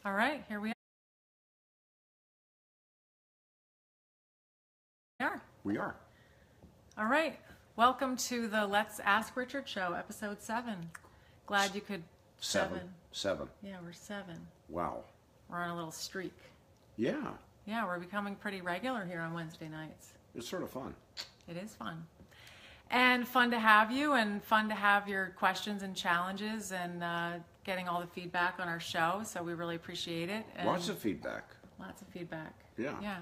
All right, here we are. We are. All right, welcome to the Let's Ask Richard show, episode 7. Glad you could. Seven. Yeah, we're 7. Wow. We're on a little streak. Yeah. Yeah, we're becoming pretty regular here on Wednesday nights. It's sort of fun. It is fun. And fun to have you, and fun to have your questions and challenges, and getting all the feedback on our show. So we really appreciate it. And Lots of feedback. Lots of feedback. Yeah. Yeah.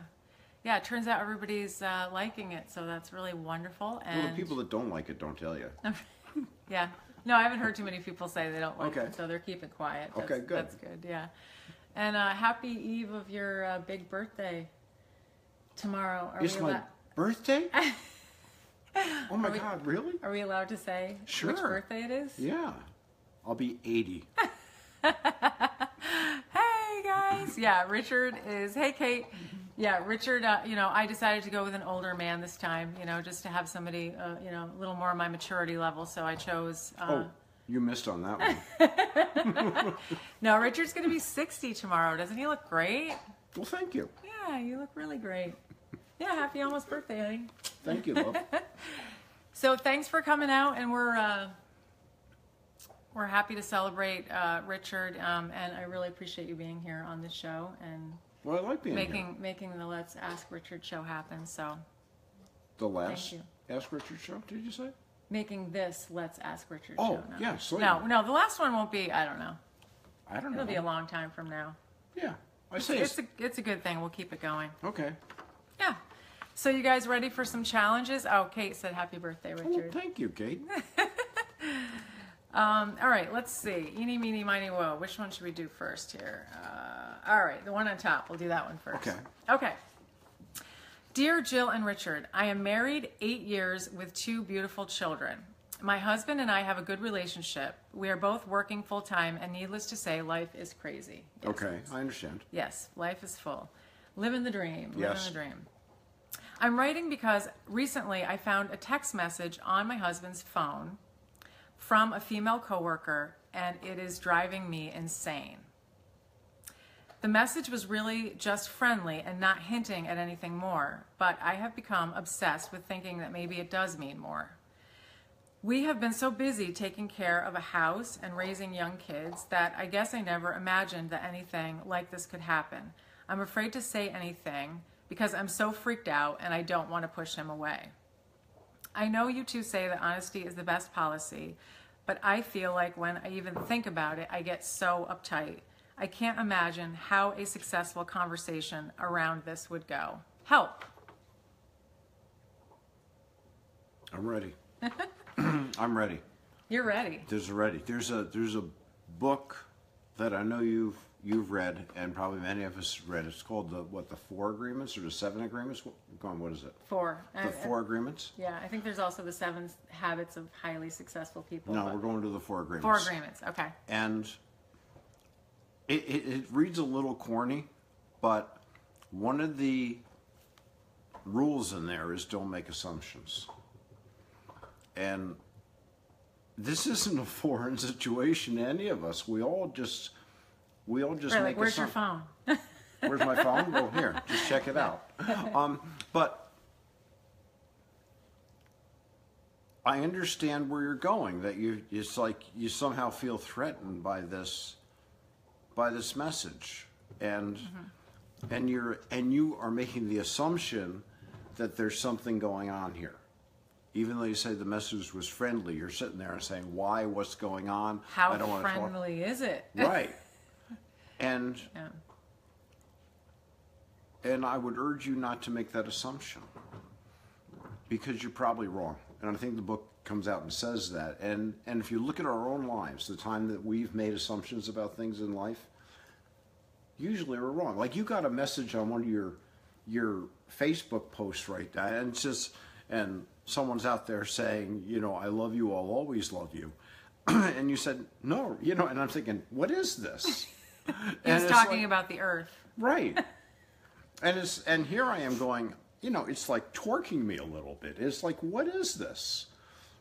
Yeah, it turns out everybody's liking it, so that's really wonderful. And Well, the people that don't like it don't tell you. yeah. No, I haven't heard too many people say they don't like Okay. it, so they're keeping quiet. Okay, good. That's good, yeah. And happy eve of your big birthday tomorrow. It's my birthday? Oh my God, really? Are we allowed to say Sure. which birthday it is? Yeah. I'll be 80. Hey guys. Yeah, Richard is, hey Kate. Yeah, Richard, I decided to go with an older man this time, just to have somebody, a little more on my maturity level. So I chose. Oh, you missed on that one. No, Richard's going to be 60 tomorrow. Doesn't he look great? Well, thank you. Yeah, you look really great. Yeah, happy almost birthday, honey. Thank you, love. So thanks for coming out, and we're happy to celebrate Richard, and I really appreciate you being here on the show and Well, I like being here. making the Let's Ask Richard show happen. So The last Thank Ask Richard show, did you say? making this Let's Ask Richard Oh, show. yeah, sweet. No, the last one won't be. I don't know. I don't know. It'll be a long time from now. Yeah. I say It's a good thing. We'll keep it going. Okay. Yeah. So you guys ready for some challenges? Oh, Kate said happy birthday, Oh, Richard. thank you, Kate. All right, let's see. Eeny, meeny, miny, woe. Which one should we do first here? All right, the one on top. We'll do that one first. Okay. Okay. Dear Jill and Richard, I am married 8 years with 2 beautiful children. My husband and I have a good relationship. We are both working full time, and needless to say, life is crazy. Yes, Okay, I understand. Yes, life is full. Living the dream. Living Yes. the dream. I'm writing because recently I found a text message on my husband's phone from a female coworker, and it is driving me insane. The message was really just friendly and not hinting at anything more, but I have become obsessed with thinking that maybe it does mean more. We have been so busy taking care of a house and raising young kids that I guess I never imagined that anything like this could happen. I'm afraid to say anything because I'm so freaked out and I don't want to push him away. I know you two say that honesty is the best policy, but I feel like when I even think about it, I get so uptight. I can't imagine how a successful conversation around this would go. Help. I'm ready. I'm ready. You're ready. There's a book that I know you've read, and probably many of us read. It's called the 4 Agreements or the 7 Agreements. What is it? 4. The 4 Agreements. Yeah, I think there's also the 7 Habits of Highly Successful People. No, we're going to the 4 Agreements. 4 Agreements. Okay. And it reads a little corny, but one of the rules in there is don't make assumptions. And this isn't a foreign situation to any of us. We all just Right, make like, where's your phone? Where's my phone? Well, here, just check it out. But I understand where you're going. That it's like you somehow feel threatened by this message, and you are making the assumption that there's something going on here. Even though you say the message was friendly, you're sitting there and saying, "Why? What's going on? How I don't want to talk." friendly is it? Right. And Yeah. and I would urge you not to make that assumption, because you're probably wrong. And I think the book comes out and says that. And if you look at our own lives, the time that we've made assumptions about things in life, usually we're wrong. Like, you got a message on one of your Facebook posts right now, and it's just, and someone's out there saying, "I love you, I'll always love you." And you said, "No," and I'm thinking, what is this? He's talking about the earth. Right. And here I am going, it's like torquing me a little bit. It's like, what is this?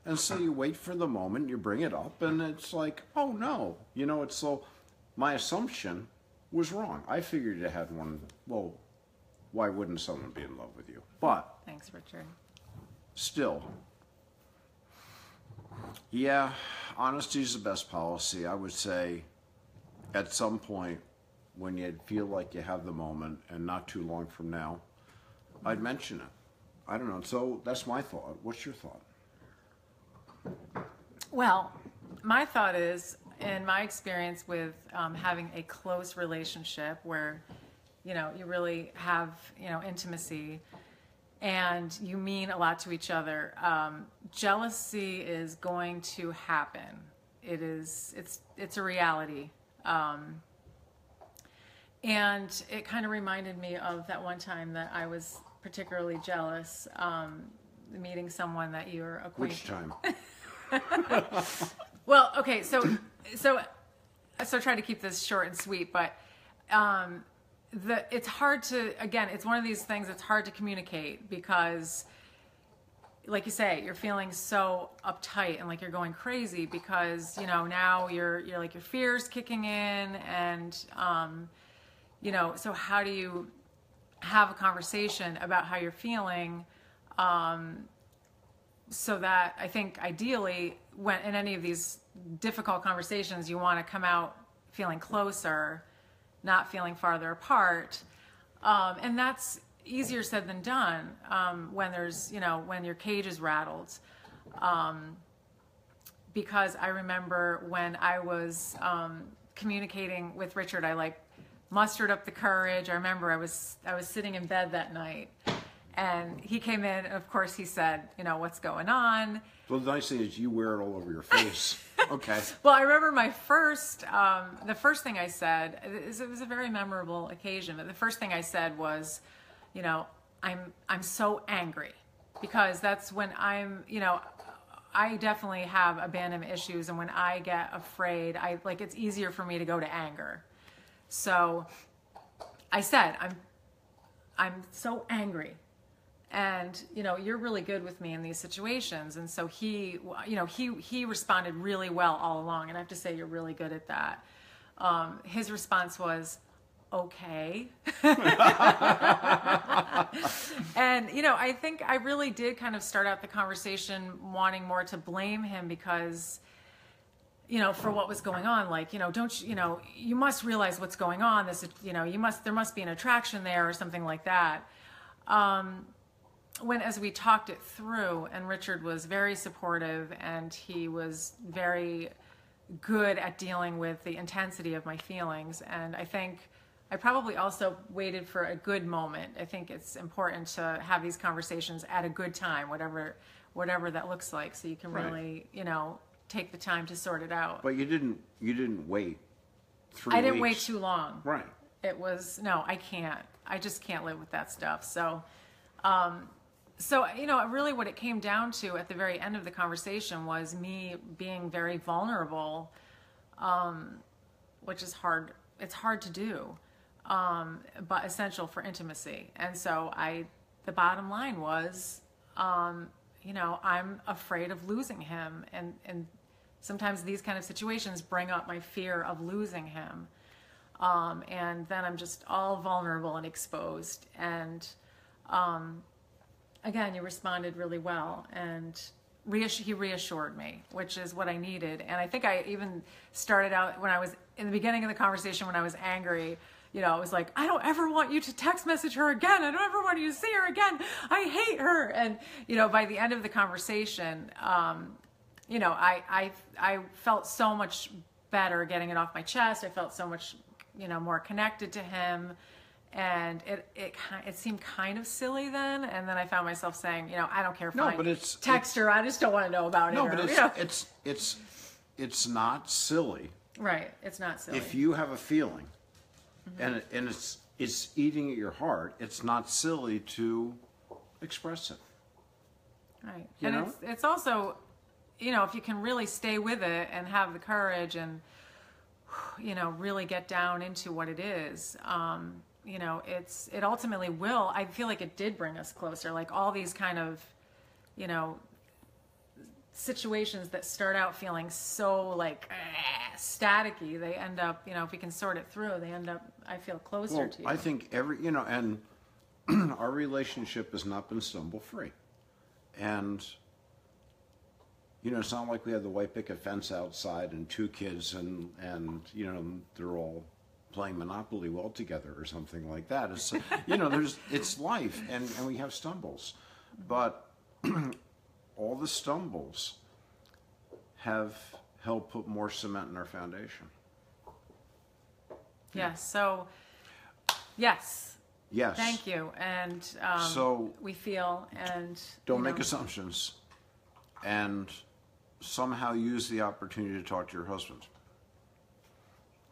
And so you wait for the moment, you bring it up, and it's like, oh no. It's so, my assumption was wrong. I figured you had one. Well, why wouldn't someone be in love with you? But Thanks, Richard. still, yeah, honesty is the best policy. I would say at some point when you feel like you have the moment, and not too long from now, I'd mention it. I don't know. So that's my thought. What's your thought? Well, my thought is, in my experience with having a close relationship where, you know, you really have, you know, intimacy and you mean a lot to each other, jealousy is going to happen. It's a reality. And it kind of reminded me of that one time that I was particularly jealous, meeting someone that you're acquainted. Which time? Well, okay, so try to keep this short and sweet, but it's hard to, again, it's one of these things that's hard to communicate because, like you say, you're feeling so uptight and like you're going crazy because, you know, now you're like your fear's kicking in, and you know, so how do you have a conversation about how you're feeling? So that I think ideally, when in any of these difficult conversations, you want to come out feeling closer, not feeling farther apart. And that's easier said than done when there's, you know, when your cage is rattled. Because I remember when I was communicating with Richard, I like mustered up the courage. I remember I was sitting in bed that night. And he came in, and of course he said, you know, what's going on? Well, the nice thing is you wear it all over your face. Okay. Well, I remember my the first thing I said, it was a very memorable occasion, but the first thing I said was, you know, I'm so angry, because that's when you know, I definitely have abandonment issues, and when I get afraid, it's easier for me to go to anger. So I said, I'm so angry. And, you know, you're really good with me in these situations. And so he responded really well all along. And I have to say, you're really good at that. His response was, okay. And, you know, I think I really did kind of start out the conversation wanting more to blame him because, you know, for what was going on. Like, you know, you must realize what's going on. This, you know, there must be an attraction there or something like that. As we talked it through, and Richard was very supportive, and he was very good at dealing with the intensity of my feelings. And I think I probably also waited for a good moment. I think it's important to have these conversations at a good time, whatever that looks like, so you can really, you know, take the time to sort it out. But you didn't wait 3 weeks. I didn't wait too long. Right. It was, no, I can't. I just can't live with that stuff. So, you know, really what it came down to at the very end of the conversation was me being very vulnerable, which is hard. It's hard to do, but essential for intimacy. And so the bottom line was, you know, I'm afraid of losing him. And sometimes these kind of situations bring up my fear of losing him. And then I'm just all vulnerable and exposed. And, again, you responded really well, and he reassured me, which is what I needed. And I think I even started out when I was in the beginning of the conversation, when I was angry, you know, I was like, I don't ever want you to text message her again. I don't ever want you to see her again. I hate her. And, you know, by the end of the conversation, you know, I felt so much better getting it off my chest. I felt so much, you know, more connected to him. And it seemed kind of silly then, and then I found myself saying, you know, I don't care if I text her. I just don't want to know about it. No, but it's not silly. Right, it's not silly. If you have a feeling, and it's eating at your heart, it's not silly to express it. Right, and it's also, you know, if you can really stay with it and have the courage and, you know, really get down into what it is. You know, it ultimately will. I feel like it did bring us closer. Like all these kind of, you know, situations that start out feeling so like staticky, they end up, you know, if we can sort it through, they end up, I feel, closer Well, to you. I think and our relationship has not been stumble free. And, it's not like we have the white picket fence outside and 2 kids and they're all playing Monopoly well together or something like that. It's, it's life and we have stumbles. But all the stumbles have helped put more cement in our foundation. Yes. So, yes. Yes. Thank you. And so we feel and don't make assumptions, and somehow use the opportunity to talk to your husband.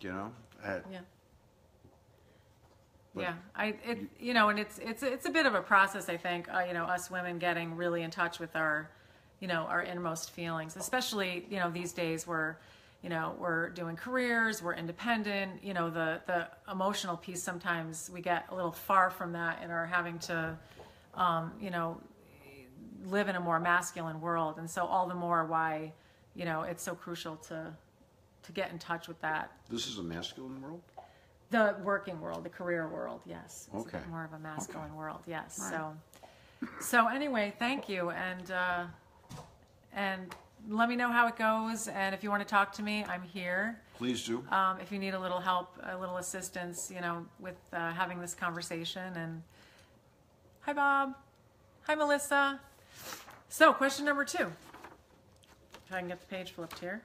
Yeah. But Yeah, and it's a bit of a process, I think. Us women getting really in touch with our, our innermost feelings, especially these days where, we're doing careers, we're independent. The emotional piece, sometimes we get a little far from that and are having to, live in a more masculine world, and so all the more why, it's so crucial to get in touch with that. This is a masculine world? The working world, the career world, yes. It's Okay. a bit more of a masculine world, yes. Right. So anyway, thank you, and let me know how it goes. And if you want to talk to me, I'm here. Please do. If you need a little help, a little assistance, with having this conversation. And hi, Bob. Hi, Melissa. So, question number 2. If I can get the page flipped here.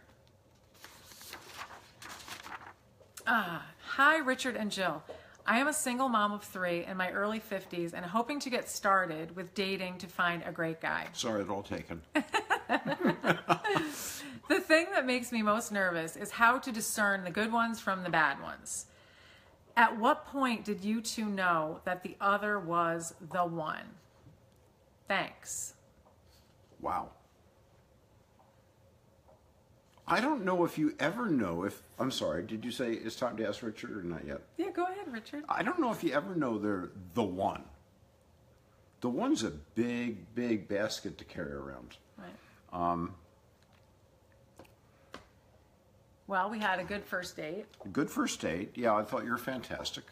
Hi, Richard and Jill. I am a single mom of 3 in my early 50s and hoping to get started with dating to find a great guy. Sorry, it's all taken. The thing that makes me most nervous is how to discern the good ones from the bad ones. At what point did you 2 know that the other was the one? Thanks. Wow. I don't know if you ever know if... I'm sorry, did you say it's time to ask Richard or not yet? Yeah, go ahead, Richard. I don't know if you ever know they're the one. The one's a big, big basket to carry around. Right. Well, we had a good first date. Good first date. Yeah, I thought you were fantastic.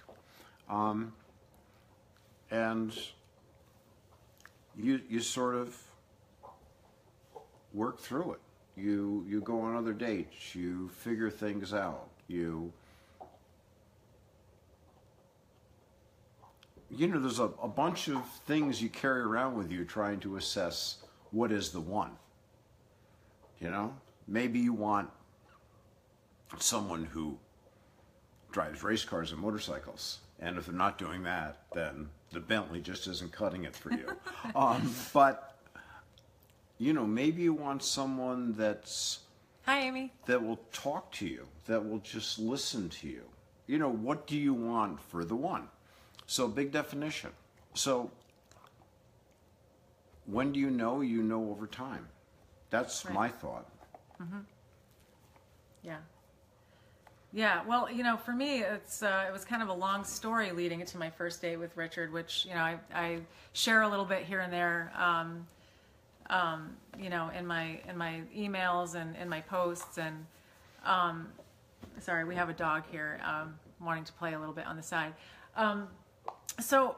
And you sort of work through it. You go on other dates. You figure things out. There's a bunch of things you carry around with you trying to assess what is the one. Maybe you want someone who drives race cars and motorcycles. And if they're not doing that, then the Bentley just isn't cutting it for you. But maybe you want someone that's... Hi, Amy. That will talk to you, that will just listen to you. What do you want for the one? So, big definition. So, when do you know? You know over time. That's right. My thought. Mm-hmm. Yeah. Yeah, well, for me, it was kind of a long story leading into my first date with Richard, which, I share a little bit here and there, in my emails and in my posts. And, sorry, we have a dog here wanting to play a little bit on the side. So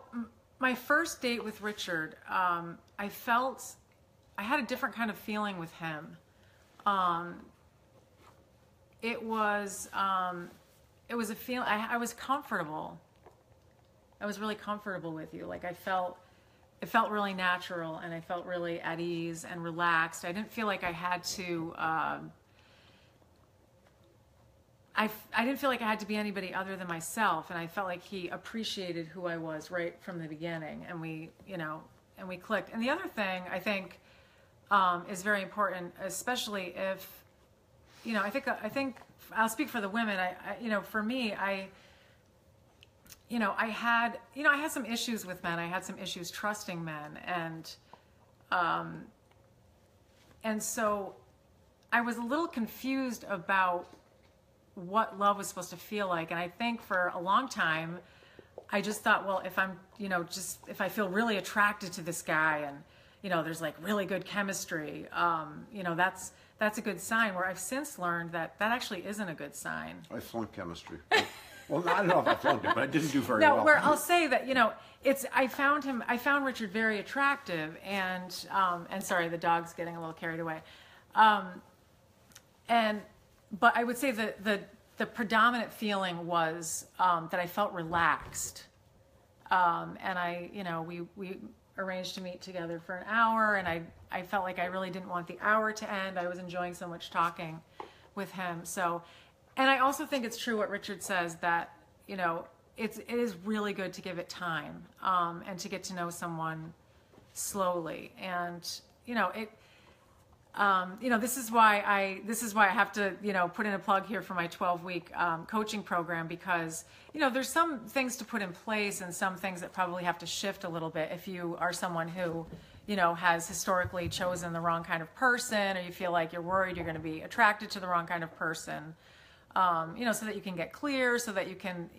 my first date with Richard, I had a different kind of feeling with him. It was a feeling, I was comfortable. I was really comfortable with you. Like it felt really natural, and I felt really at ease and relaxed. I didn't feel like I had to, I didn't feel like I had to be anybody other than myself. And I felt like he appreciated who I was right from the beginning, and we clicked. And the other thing I think, is very important, especially if, I think I'll speak for the women. For me, I had some issues with men. I had some issues trusting men, and so I was a little confused about what love was supposed to feel like. And I think for a long time, I just thought, well, if I'm, if I feel really attracted to this guy, and there's like really good chemistry, that's a good sign. Where I've since learned that actually isn't a good sign. I flunked chemistry. Well, I don't know if I flunked it, but I didn't do very No, well. where I'll say that, I found Richard very attractive, and sorry, the dog's getting a little carried away. But I would say that the predominant feeling was that I felt relaxed. And we arranged to meet together for an hour, and I felt like I really didn't want the hour to end. I was enjoying so much talking with him. So, and I also think it's true what Richard says, that, it is really good to give it time, and to get to know someone slowly. And, this is why I have to, put in a plug here for my 12-week coaching program, because, there's some things to put in place and some things that probably have to shift a little bit if you are someone who, has historically chosen the wrong kind of person, or you feel like you're worried you're going to be attracted to the wrong kind of person, so that you can get clear, so that you can,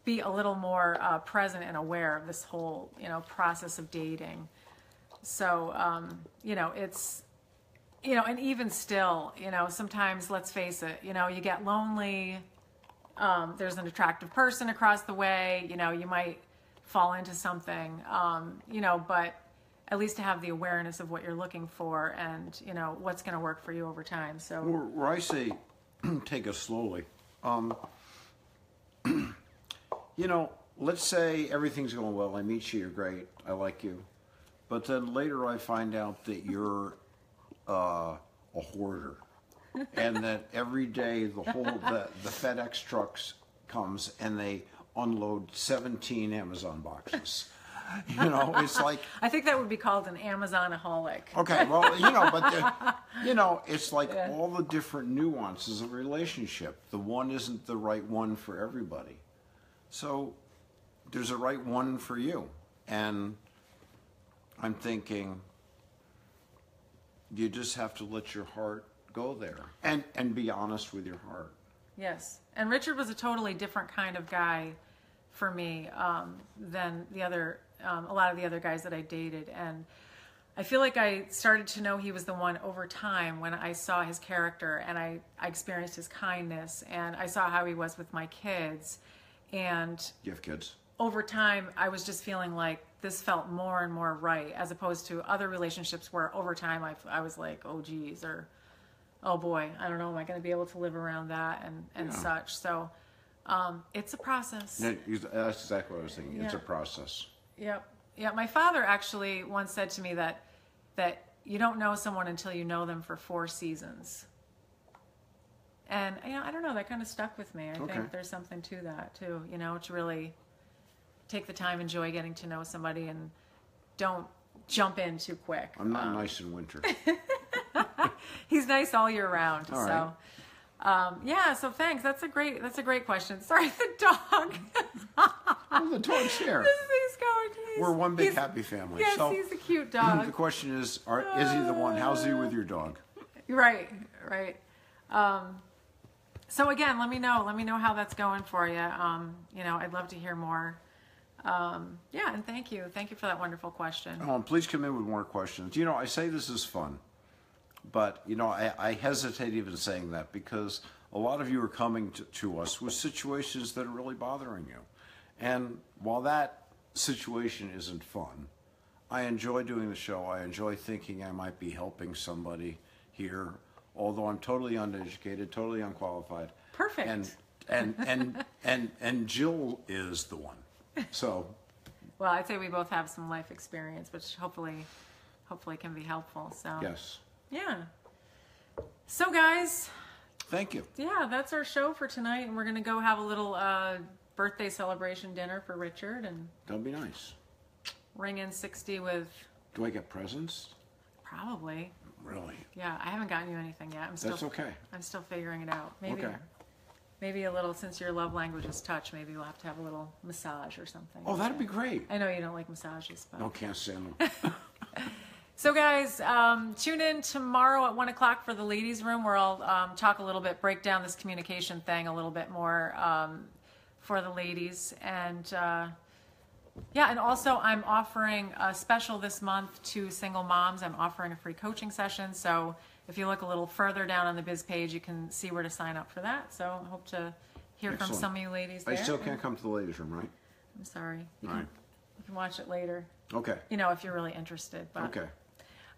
be a little more present and aware of this whole, process of dating. So, it's, and even still, sometimes, let's face it, you get lonely, there's an attractive person across the way, you might fall into something, but at least to have the awareness of what you're looking for and, what's going to work for you over time. So where I say take it slowly, let's say everything's going well. I meet you, you're great, I like you. But then later I find out that you're a hoarder, and that every day the FedEx trucks comes and they unload 17 Amazon boxes. It's like, I think that would be called an Amazonaholic. Okay, well, but it's like all the different nuances of a relationship. The one isn't the right one for everybody. So there's a right one for you. And I'm thinking, you just have to let your heart go there and be honest with your heart. Yes. And Richard was a totally different kind of guy for me than a lot of the other guys that I dated. And I feel like I started to know he was the one over time when I saw his character, and I experienced his kindness, and I saw how he was with my kids. And You have kids? over time, I was just feeling like this felt more and more right, as opposed to other relationships where over time I was like, oh geez, or oh boy, I don't know, am I going to be able to live around that and such. So it's a process. Yeah, that's exactly what I was thinking. Yeah. It's a process. Yep. Yeah. My father actually once said to me that you don't know someone until you know them for 4 seasons. And I don't know, that kind of stuck with me. I think there's something to that too, to really take the time, enjoy getting to know somebody, and don't jump in too quick. I'm not nice in winter. He's nice all year round. All so right. So thanks. That's a great question. Sorry, the dog. Well, the dog's here. He's going. We're one big happy family. Yes, so he's a cute dog. The question is he the one? How's he with your dog? Right. So again, let me know how that's going for you. I'd love to hear more. And thank you for that wonderful question. Please come in with more questions. I say this is fun, but I hesitate even saying that, because a lot of you are coming to us with situations that are really bothering you. And while that situation isn't fun, I enjoy doing the show. I enjoy thinking I might be helping somebody here, although I'm totally uneducated, totally unqualified. Perfect. And Jill is the one. So, well, I'd say we both have some life experience, which hopefully can be helpful. So yes. Yeah. So guys, thank you. Yeah, that's our show for tonight, and we're gonna go have a little birthday celebration dinner for Richard, and that'll be nice. Ring in 60 with. Do I get presents? Probably. Really? Yeah, I haven't gotten you anything yet. That's okay. I'm still figuring it out. Maybe. Okay. Maybe a little, since your love language is touch, maybe we'll have to have a little massage or something. Oh, that'd be great. I know you don't like massages, but. No, can't stand them. So guys, tune in tomorrow at 1 o'clock for the ladies' room, where I'll talk a little bit, break down this communication thing a little bit more for the ladies. And Yeah, and also I'm offering a special this month to single moms. I'm offering a free coaching session. So if you look a little further down on the biz page, you can see where to sign up for that. So I hope to hear from Excellent. some of you ladies I there. still can't come to the ladies' room, right? I'm sorry. You All right. can watch it later, Okay. if you're really interested. But. Okay.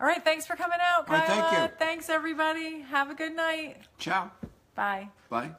All right, thanks for coming out, Kyla. All right, thank you. Thanks, everybody. Have a good night. Ciao. Bye. Bye.